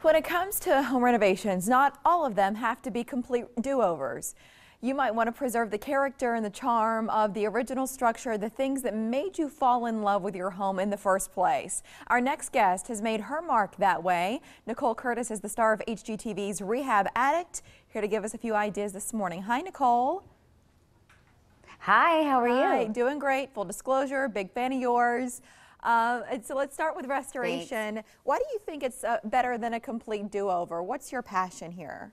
When it comes to home renovations, not all of them have to be complete do-overs. You might want to preserve the character and the charm of the original structure, the things that made you fall in love with your home in the first place. Our next guest has made her mark that way. Nicole Curtis is the star of HGTV's Rehab Addict, here to give us a few ideas this morning. Hi, Nicole. Hi, how are you? Hi, doing great. Full disclosure, big fan of yours. So let's start with restoration. Thanks. Why do you think it's better than a complete do-over? What's your passion here?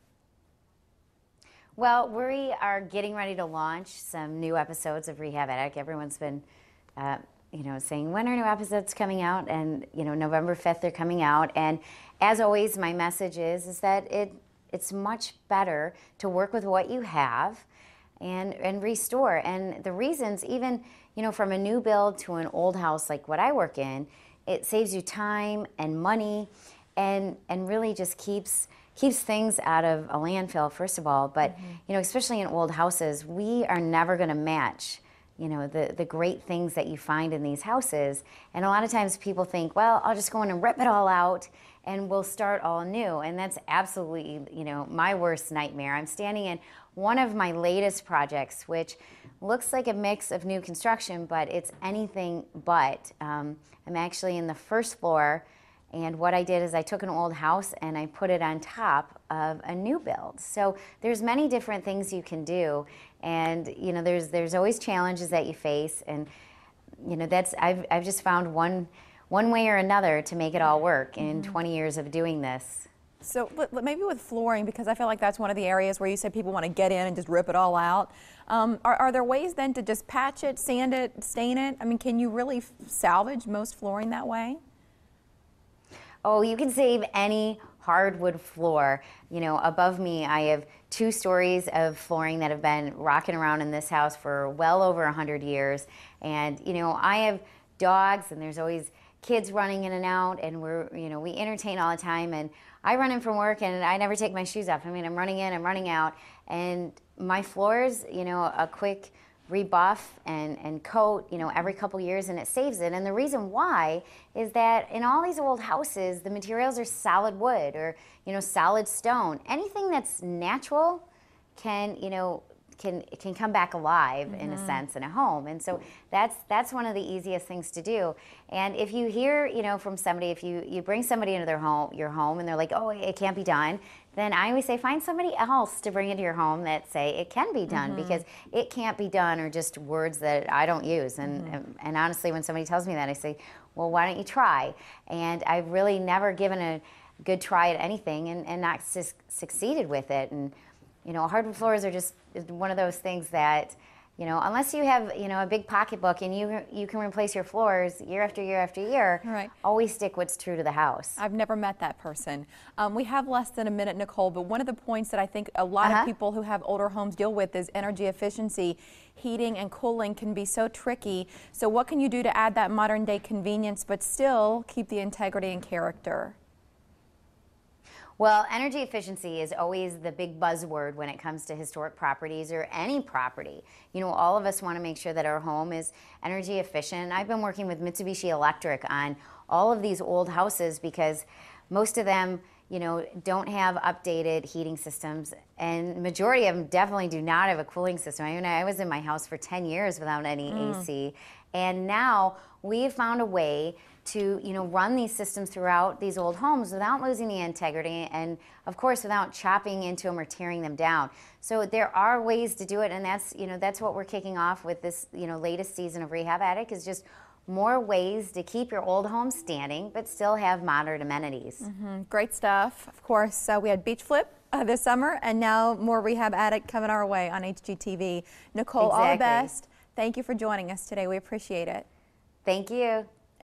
Well, we are getting ready to launch some new episodes of Rehab Addict. Everyone's been, saying, when are new episodes coming out? And, November 5th they're coming out. And as always, my message is that it's much better to work with what you have and restore. And the reasons, even, from a new build to an old house like what I work in, it saves you time and money and really just keeps things out of a landfill, first of all. But, especially in old houses, we are never going to match, the great things that you find in these houses. And a lot of times people think, well, I'll just go in and rip it all out and we'll start all new. And that's absolutely, my worst nightmare. I'm standing in one of my latest projects, which looks like a mix of new construction, but it's anything but. I'm actually in the first floor. And what I did is I took an old house and I put it on top of a new build. So there's many different things you can do, and there's always challenges that you face, and I've just found one way or another to make it all work in 20 years of doing this. So maybe with flooring, because I feel like that's one of the areas where you said people want to get in and just rip it all out. Are there ways then to just patch it, sand it, stain it? I mean, can you really salvage most flooring that way? Oh, you can save any hardwood floor. Above me, I have 2 stories of flooring that have been rocking around in this house for well over 100 years. And, I have dogs, and there's always kids running in and out, and we entertain all the time. And I run in from work, and I never take my shoes off. I mean, I'm running in, I'm running out, and my floors, a quick rebuff and coat, every couple years, and it saves it. And the reason why is that in all these old houses, the materials are solid wood or, solid stone. Anything that's natural can come back alive in a sense in a home. And so that's one of the easiest things to do. And if you hear, from somebody, if you bring somebody into your home and they're like, oh, it can't be done, then I always say find somebody else to bring into your home that say it can be done, because it can't be done are just words that I don't use. And honestly, when somebody tells me that, I say, well, why don't you try? And I've really never given a good try at anything and not succeeded with it. And hardwood floors are just one of those things that, unless you have, a big pocketbook and you can replace your floors year after year after year, right, always stick what's true to the house. I've never met that person. We have less than a minute, Nicole, but one of the points that I think a lot of people who have older homes deal with is energy efficiency. Heating and cooling can be so tricky. So what can you do to add that modern day convenience but still keep the integrity and character? Well, energy efficiency is always the big buzzword when it comes to historic properties or any property. All of us want to make sure that our home is energy efficient. I've been working with Mitsubishi Electric on all of these old houses because most of them, don't have updated heating systems, and majority of them definitely do not have a cooling system. I mean, I was in my house for 10 years without any AC, and now we've found a way to run these systems throughout these old homes without losing the integrity, and of course without chopping into them or tearing them down. So there are ways to do it, and that's what we're kicking off with this latest season of Rehab Addict, is just more ways to keep your old home standing but still have modern amenities. Great stuff. Of course, we had Beach Flip this summer, and now more Rehab Addict coming our way on HGTV. Nicole, all the best. Thank you for joining us today. We appreciate it. Thank you.